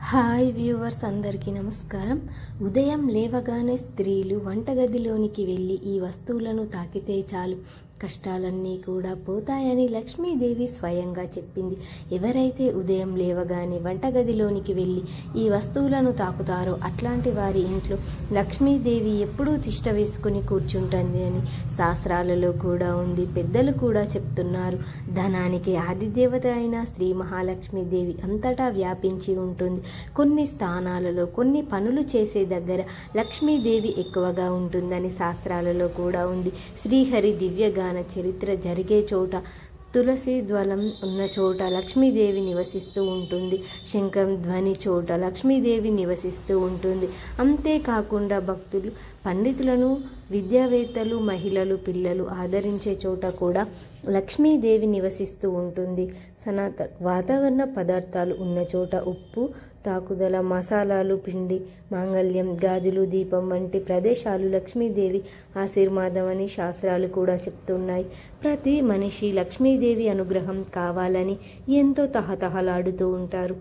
Hi viewers అందరికీ నమస్కారం. ఉదయం లేవగానే స్త్రీలు వంటగదిలోనికి వెళ్ళి ఈ వస్తువులను తాకితే చాలు కష్టాలన్నీ కూడా పోతాయని లక్ష్మీదేవి స్వయంగా చెప్పింది. ఎవరైతే ఉదయం లేవగానే వంటగదిలోనికి వెళ్ళి ఈ వస్తువులను తాకుతారో అట్లాంటి వారి ఇంట్లో లక్ష్మీదేవి ఎప్పుడూ తిష్ట వేసుకుని కూర్చుంటుంది అని శాస్త్రాలలో కూడా ఉంది. పెద్దలు కూడా చెప్తున్నారు. ధనానికి ఆదిదేవత అయిన శ్రీ మహాలక్ష్మీదేవి అంతటా వ్యాపించి ఉంటుంది. కొన్ని స్థానాలలో కొన్ని పనులు చేసే దగ్గర లక్ష్మీదేవి ఎక్కువగా ఉంటుందని శాస్త్రాలలో కూడా ఉంది. శ్రీహరి దివ్యగాన చరిత్ర జరిగే చోట తులసి ధ్వలం ఉన్న చోట లక్ష్మీదేవి నివసిస్తూ ఉంటుంది. శంఖం ధ్వని చోట లక్ష్మీదేవి నివసిస్తూ ఉంటుంది. అంతేకాకుండా భక్తులు, పండితులను, విద్యావేత్తలు, మహిళలు, పిల్లలు ఆదరించే చోట కూడా లక్ష్మీదేవి నివసిస్తూ ఉంటుంది. సనాతన వాతావరణ పదార్థాలు ఉన్న చోట ఉప్పు, తాకుదల, మసాలాలు, పిండి, మాంగళ్యం, గాజులు, దీపం వంటి ప్రదేశాలు లక్ష్మీదేవి ఆశీర్వాదం అని శాస్త్రాలు కూడా చెప్తున్నాయి. ప్రతి మనిషి లక్ష్మీదేవి అనుగ్రహం కావాలని ఎంతో తహతహలాడుతూ ఉంటారు.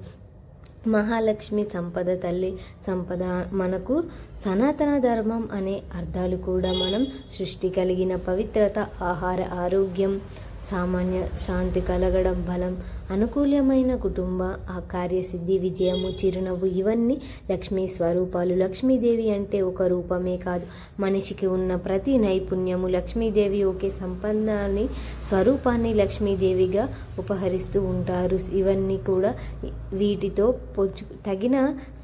మహాలక్ష్మి సంపద, తల్లి సంపద, మనకు సనాతన ధర్మం అనే అర్థాలు కూడా మనం సృష్టి కలిగిన పవిత్రత, ఆహార, ఆరోగ్యం, సామాన్య శాంతి కలగడం, బలం, అనుకూలమైన కుటుంబ ఆ కార్యసిద్ధి, విజయము, చిరునవ్వు ఇవన్నీ లక్ష్మీ స్వరూపాలు. లక్ష్మీదేవి అంటే ఒక రూపమే కాదు, మనిషికి ఉన్న ప్రతి నైపుణ్యము లక్ష్మీదేవి ఒకే సంపన్నాన్ని స్వరూపాన్ని లక్ష్మీదేవిగా ఉపహరిస్తూ ఉంటారు. ఇవన్నీ కూడా వీటితో తగిన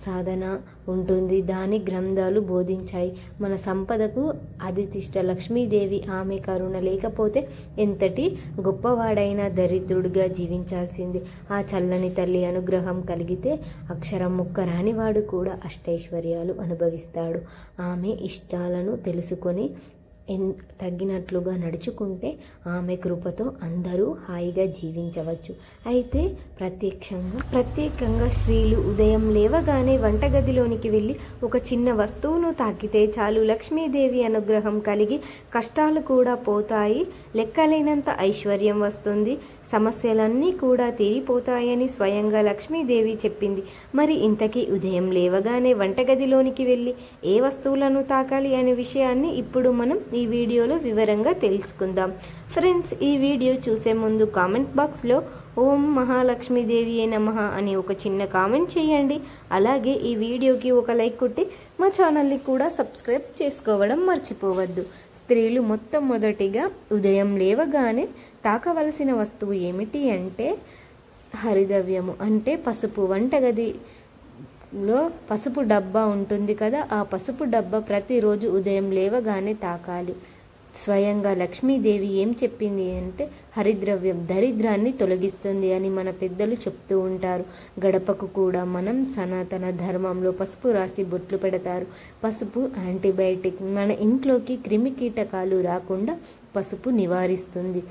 సాధన ఉంటుంది. దాని గ్రంథాలు బోధించాయి. మన సంపదకు అధితిష్ట లక్ష్మీదేవి. ఆమె కరుణ లేకపోతే ఎంతటి గొప్పవాడైనా దరిద్రుడిగా జీవించాల్సిందే. ఆ చల్లని తల్లి అనుగ్రహం కలిగితే అక్షరం ముక్క రానివాడు కూడా అష్టైశ్వర్యాలు అనుభవిస్తాడు. ఆమె ఇష్టాలను తెలుసుకొని తగ్గినట్లుగా నడుచుకుంటే ఆమె కృపతో అందరూ హాయిగా జీవించవచ్చు. అయితే ప్రత్యేకంగా స్త్రీలు ఉదయం లేవగానే వంటగదిలోనికి వెళ్ళి ఒక చిన్న వస్తువును తాకితే చాలు లక్ష్మీదేవి అనుగ్రహం కలిగి కష్టాలు కూడా పోతాయి, లెక్కలేనంత ఐశ్వర్యం వస్తుంది, సమస్యలన్నీ కూడా తీరిపోతాయని స్వయంగా లక్ష్మీదేవి చెప్పింది. మరి ఇంతకీ ఉదయం లేవగానే వంటగదిలోనికి వెళ్ళి ఏ వస్తువులను తాకాలి అనే విషయాన్ని ఇప్పుడు మనం ఈ వీడియోలో వివరంగా తెలుసుకుందాం. ఫ్రెండ్స్, ఈ వీడియో చూసే ముందు కామెంట్ బాక్స్లో ఓం మహాలక్ష్మీదేవి నమః అని ఒక చిన్న కామెంట్ చేయండి. అలాగే ఈ వీడియోకి ఒక లైక్ కొట్టి మా ఛానల్ని కూడా సబ్స్క్రైబ్ చేసుకోవడం మర్చిపోవద్దు. స్త్రీలు మొట్టమొదటిగా ఉదయం లేవగానే తాకవలసిన వస్తువు ఏమిటి అంటే హరిద్రవ్యము అంటే పసుపు. వంటగదిలో పసుపు డబ్బా ఉంటుంది కదా, ఆ పసుపు డబ్బా ప్రతిరోజు ఉదయం లేవగానే తాకాలి. స్వయంగా లక్ష్మీదేవి ఏం చెప్పింది అంటే హరిద్రవ్యం దరిద్రాన్ని తొలగిస్తుంది అని మన పెద్దలు చెప్తూ ఉంటారు. గడపకు కూడా మనం సనాతన ధర్మంలో పసుపు రాసి బొట్లు పెడతారు. పసుపు యాంటీబయాటిక్, మన ఇంట్లోకి క్రిమి కీటకాలు రాకుండా పసుపు నివారిస్తుంది.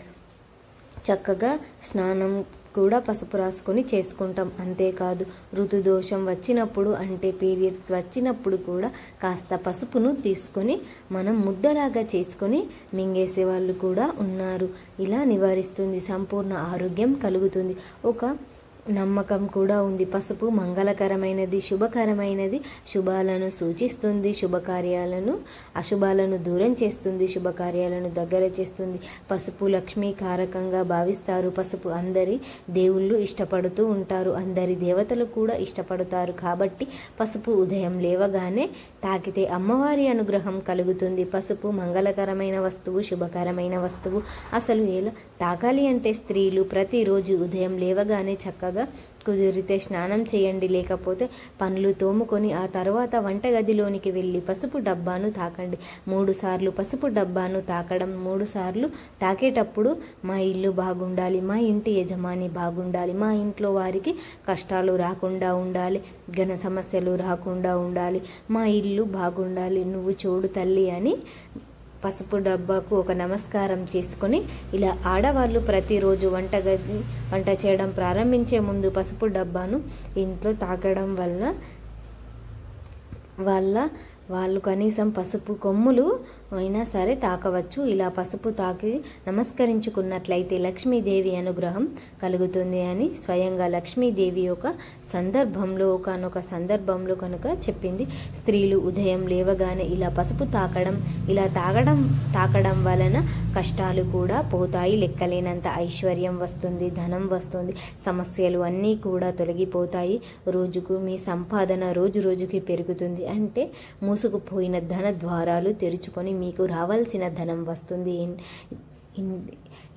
చక్కగా స్నానం కూడా పసుపు రాసుకొని చేసుకుంటాం. అంతేకాదు ఋతుదోషం వచ్చినప్పుడు అంటే పీరియడ్స్ వచ్చినప్పుడు కూడా కాస్త పసుపును తీసుకొని మనం ముద్దలాగా చేసుకొని మింగేసే వాళ్ళు కూడా ఉన్నారు. ఇలా నివారిస్తుంది, సంపూర్ణ ఆరోగ్యం కలుగుతుంది. ఒక నమ్మకం కూడా ఉంది. పసుపు మంగళకరమైనది, శుభకరమైనది, శుభాలను సూచిస్తుంది, శుభకార్యాలను అశుభాలను దూరం చేస్తుంది, శుభకార్యాలను దగ్గర చేస్తుంది. పసుపు లక్ష్మీ కారకంగా భావిస్తారు. పసుపు అందరి దేవుళ్ళు ఇష్టపడుతూ ఉంటారు, అందరి దేవతలు కూడా ఇష్టపడతారు. కాబట్టి పసుపు ఉదయం లేవగానే తాకితే అమ్మవారి అనుగ్రహం కలుగుతుంది. పసుపు మంగళకరమైన వస్తువు, శుభకరమైన వస్తువు. అసలు ఎలా తాకాలి అంటే స్త్రీలు ప్రతిరోజు ఉదయం లేవగానే చక్కగా కుదిరితే స్నానం చేయండి, లేకపోతే పనులు తోముకొని ఆ తర్వాత వంటగదిలోనికి వెళ్ళి పసుపు డబ్బాను తాకండి. 3 సార్లు పసుపు డబ్బాను తాకడం, 3 సార్లు తాకేటప్పుడు మా ఇల్లు బాగుండాలి, మా ఇంటి యజమాని బాగుండాలి, మా ఇంట్లో వారికి కష్టాలు రాకుండా ఉండాలి, ఘన సమస్యలు రాకుండా ఉండాలి, మా ఇల్లు బాగుండాలి, నువ్వు చూడు తల్లి అని పసుపు డబ్బాకు ఒక నమస్కారం చేసుకొని ఇలా ఆడవాళ్ళు ప్రతిరోజు వంట చేయడం ప్రారంభించే ముందు పసుపు డబ్బాను ఇంట్లో తాకడం వల్ల వాళ్ళు కనీసం పసుపు కొమ్ములు అయినా సరే తాకవచ్చు. ఇలా పసుపు తాకి నమస్కరించుకున్నట్లయితే లక్ష్మీదేవి అనుగ్రహం కలుగుతుంది అని స్వయంగా లక్ష్మీదేవి ఒకనొక సందర్భంలో కనుక చెప్పింది. స్త్రీలు ఉదయం లేవగానే ఇలా పసుపు తాకడం వలన కష్టాలు కూడా పోతాయి, లెక్కలేనంత ఐశ్వర్యం వస్తుంది, ధనం వస్తుంది, సమస్యలు అన్నీ కూడా తొలగిపోతాయి. రోజుకు మీ సంపాదన రోజు రోజుకి పెరుగుతుంది. అంటే మూసుకుపోయిన ధన ద్వారాలు తెరుచుకొని మీకు రావాల్సిన ధనం వస్తుంది.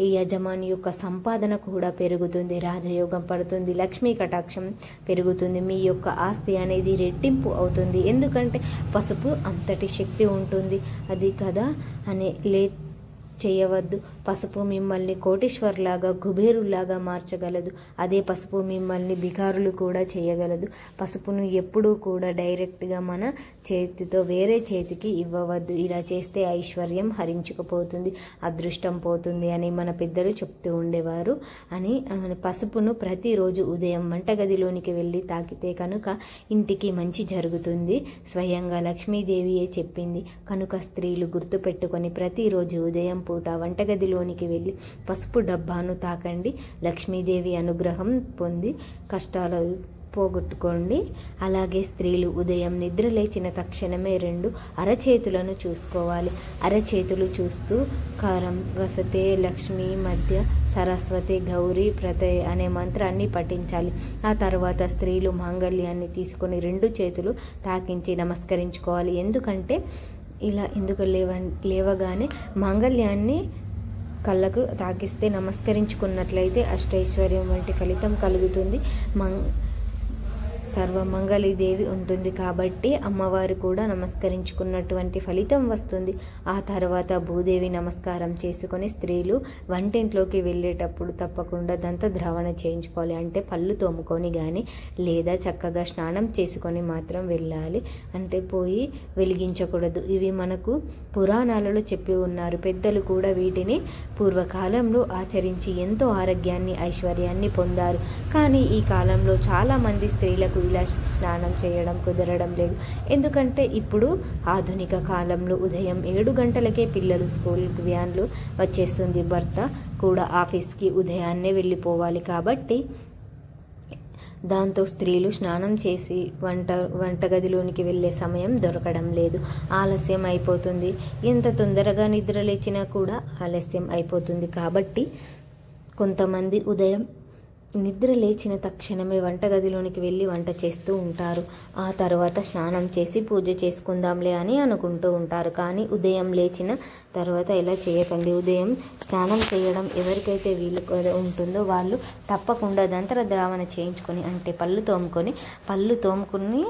ఈ యజమాని యొక్క సంపాదన కూడా పెరుగుతుంది, రాజయోగం పడుతుంది, లక్ష్మీ కటాక్షం పెరుగుతుంది, మీ యొక్క ఆస్తి అనేది రెట్టింపు అవుతుంది. ఎందుకంటే పసుపు అంతటి శక్తి ఉంటుంది. అది కదా అనే లేట్ చేయవద్దు. పసుపు మిమ్మల్ని కోటీశ్వర్లాగా కుబేరులాగా మార్చగలదు. అదే పసుపు మిమ్మల్ని బికారులు కూడా చేయగలదు. పసుపును ఎప్పుడూ కూడా డైరెక్ట్గా మన చేతితో వేరే చేతికి ఇవ్వవద్దు. ఇలా చేస్తే ఐశ్వర్యం హరించుకుపోతుంది, అదృష్టం పోతుంది అని మన పెద్దలు చెప్తూ ఉండేవారు. పసుపును ప్రతిరోజు ఉదయం వంటగదిలోనికి వెళ్ళి తాకితే కనుక ఇంటికి మంచి జరుగుతుంది. స్వయంగా లక్ష్మీదేవియే చెప్పింది కనుక స్త్రీలు గుర్తుపెట్టుకొని ప్రతిరోజు ఉదయం పూట వంటగదిలోనికి వెళ్ళి పసుపు డబ్బాను తాకండి. లక్ష్మీదేవి అనుగ్రహం పొంది కష్టాలు పోగొట్టుకోండి. అలాగే స్త్రీలు ఉదయం నిద్ర లేచిన తక్షణమే 2 అరచేతులను చూసుకోవాలి. అరచేతులు చూస్తూ కారం వసతే లక్ష్మీ మధ్య సరస్వతి గౌరీ ప్రతయ అనే మంత్రాన్ని పఠించాలి. ఆ తర్వాత స్త్రీలు మాంగళ్యాన్ని తీసుకొని 2 చేతులు తాకించి నమస్కరించుకోవాలి. ఎందుకంటే లేవగానే మాంగళ్యాన్ని కళ్ళకు తాకిస్తే నమస్కరించుకున్నట్లయితే అష్టైశ్వర్యం వంటి ఫలితం కలుగుతుంది. సర్వమంగళీదేవి ఉంటుంది కాబట్టి అమ్మవారు కూడా నమస్కరించుకున్నటువంటి ఫలితం వస్తుంది. ఆ తర్వాత భూదేవి నమస్కారం చేసుకొని స్త్రీలు వంటింట్లోకి వెళ్ళేటప్పుడు తప్పకుండా దంతద్రావణ చేయించుకోవాలి. అంటే పళ్ళు తోముకొని కానీ లేదా చక్కగా స్నానం చేసుకొని మాత్రం వెళ్ళాలి. అంటే పోయి వెలిగించకూడదు. ఇవి మనకు పురాణాలలో చెప్పి ఉన్నారు. పెద్దలు కూడా వీటిని పూర్వకాలంలో ఆచరించి ఎంతో ఆరోగ్యాన్ని ఐశ్వర్యాన్ని పొందారు. కానీ ఈ కాలంలో చాలామంది స్త్రీలకు ఇలా స్నానం చేయడం కుదరడం లేదు. ఎందుకంటే ఇప్పుడు ఆధునిక కాలంలో ఉదయం 7 గంటలకే పిల్లలు స్కూల్కి వ్యాన్లు వచ్చేస్తుంది. భర్త కూడా ఆఫీస్కి ఉదయాన్నే వెళ్ళిపోవాలి. కాబట్టి దాంతో స్త్రీలు స్నానం చేసి వంటగదిలోనికి వెళ్ళే సమయం దొరకడం లేదు. ఆలస్యం అయిపోతుంది. ఎంత తొందరగా నిద్ర లేచినా కూడా ఆలస్యం అయిపోతుంది. కాబట్టి కొంతమంది ఉదయం నిద్ర లేచిన తక్షణమే వంటగదిలోనికి వెళ్ళి వంట చేస్తూ ఉంటారు. ఆ తర్వాత స్నానం చేసి పూజ చేసుకుందాంలే అని అనుకుంటూ ఉంటారు. కానీ ఉదయం లేచిన తర్వాత ఇలా చేయకండి. ఉదయం స్నానం చేయడం ఎవరికైతే వీలు ఉంటుందో వాళ్ళు తప్పకుండా దంతద్రావణ చేయించుకొని అంటే పళ్ళు తోముకుని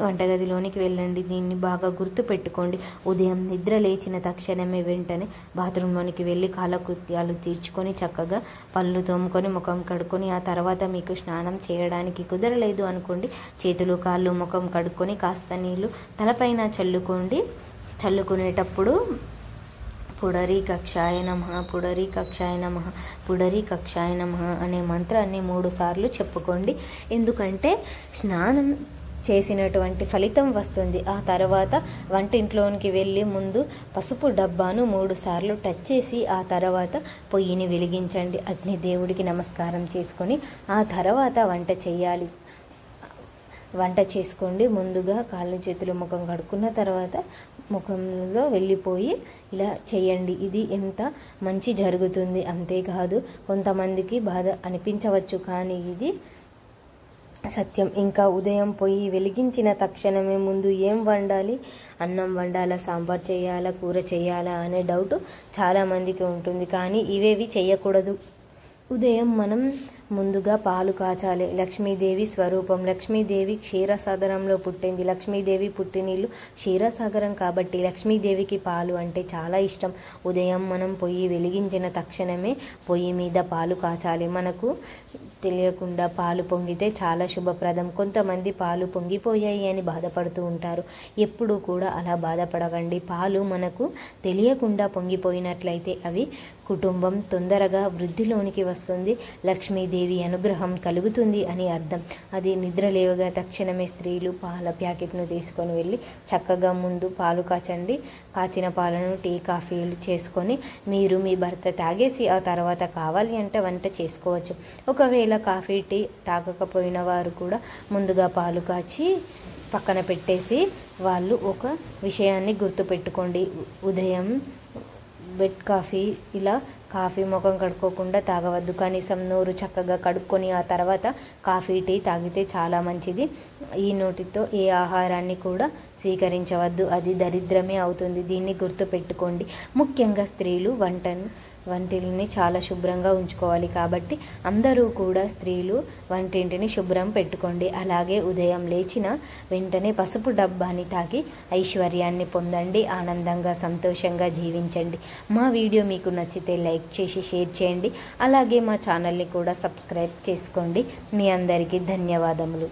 వంటగదిలోనికి వెళ్ళండి. దీన్ని బాగా గుర్తుపెట్టుకోండి. ఉదయం నిద్ర లేచిన తక్షణమే వెంటనే బాత్రూంలోనికి వెళ్ళి కాలకృత్యాలు తీర్చుకొని చక్కగా పళ్ళు తోముకొని ముఖం కడుక్కొని ఆ తర్వాత మీకు స్నానం చేయడానికి కుదరలేదు అనుకోండి, చేతులు కాళ్ళు ముఖం కడుక్కొని కాస్త నీళ్లు తలపైన చల్లుకునేటప్పుడు పుడరీ కక్షాయ నమః, పుడరీ కక్షాయ నమః, పుడరీ కక్షాయ నమః అనే మంత్రాన్ని 3 సార్లు చెప్పుకోండి. ఎందుకంటే స్నానం చేసినటువంటి ఫలితం వస్తుంది. ఆ తర్వాత వంటింట్లోనికి వెళ్ళి ముందు పసుపు డబ్బాను 3 సార్లు టచ్ చేసి ఆ తర్వాత పొయ్యిని వెలిగించండి. అగ్నిదేవుడికి నమస్కారం చేసుకొని ఆ తర్వాత వంట చేయాలి. వంట చేసుకోండి. ముందుగా కాళ్ళు చేతులు ముఖం కడుక్కున్న తర్వాత ముఖంలో వెళ్ళిపోయి ఇలా చేయండి. ఇది ఎంత మంచి జరుగుతుంది. అంతేకాదు కొంతమందికి బాధ అనిపించవచ్చు, కానీ ఇది సత్యం. ఇంకా ఉదయం పొయ్యి వెలిగించిన తక్షణమే ముందు ఏం వండాలి, అన్నం వండాలా, సాంబార్ చేయాలా, కూర చేయాలా అనే డౌట్ చాలామందికి ఉంటుంది. కానీ ఇవేవి చేయకూడదు. ఉదయం మనం ముందుగా పాలు కాచాలి. లక్ష్మీదేవి స్వరూపం. లక్ష్మీదేవి క్షీరసాగరంలో పుట్టింది. లక్ష్మీదేవి పుట్టినీళ్ళు క్షీరసాగరం కాబట్టి లక్ష్మీదేవికి పాలు అంటే చాలా ఇష్టం. ఉదయం మనం పొయ్యి వెలిగించిన తక్షణమే పొయ్యి మీద పాలు కాచాలి. మనకు తెలియకుండా పాలు పొంగితే చాలా శుభప్రదం. కొంతమంది పాలు పొంగిపోయాయి అని బాధపడుతూ ఉంటారు. ఎప్పుడూ కూడా అలా బాధపడకండి. పాలు మనకు తెలియకుండా పొంగిపోయినట్లయితే అవి కుటుంబం తొందరగా వృద్ధిలోనికి వస్తుంది, లక్ష్మీదేవి అనుగ్రహం కలుగుతుంది అని అర్థం. అది నిద్ర లేవగా తక్షణమే స్త్రీలు పాల ప్యాకెట్ను తీసుకొని వెళ్ళి చక్కగా ముందు పాలు కాచండి. కాచిన పాలను టీ కాఫీలు చేసుకొని మీరు మీ భర్త తాగేసి ఆ తర్వాత కావాలి అంటే వంట చేసుకోవచ్చు. ఒకవేళ కాఫీ టీ తాగకపోయిన వారు కూడా ముందుగా పాలు కాచి పక్కన పెట్టేసి వాళ్ళు ఒక విషయాన్ని గుర్తుపెట్టుకోండి. ఉదయం బెడ్ కాఫీ ఇలా కాఫీ ముఖం కడుక్కోకుండా తాగవద్దు. కనీసం నోరు చక్కగా కడుక్కొని ఆ తర్వాత కాఫీ టీ తాగితే చాలా మంచిది. ఈ నోటితో ఏ ఆహారాన్ని కూడా స్వీకరించవద్దు, అది దరిద్రమే అవుతుంది. దీన్ని గుర్తుపెట్టుకోండి. ముఖ్యంగా స్త్రీలు వంటిల్ని చాలా శుభ్రంగా ఉంచుకోవాలి. కాబట్టి అందరూ కూడా స్త్రీలు వంటింటిని శుభ్రం పెట్టుకోండి. అలాగే ఉదయం లేచిన వెంటనే పసుపు డబ్బాని తాగి ఐశ్వర్యాన్ని పొందండి. ఆనందంగా సంతోషంగా జీవించండి. మా వీడియో మీకు నచ్చితే లైక్ చేసి షేర్ చేయండి. అలాగే మా ఛానల్ని కూడా సబ్స్క్రైబ్ చేసుకోండి. మీ అందరికీ ధన్యవాదములు.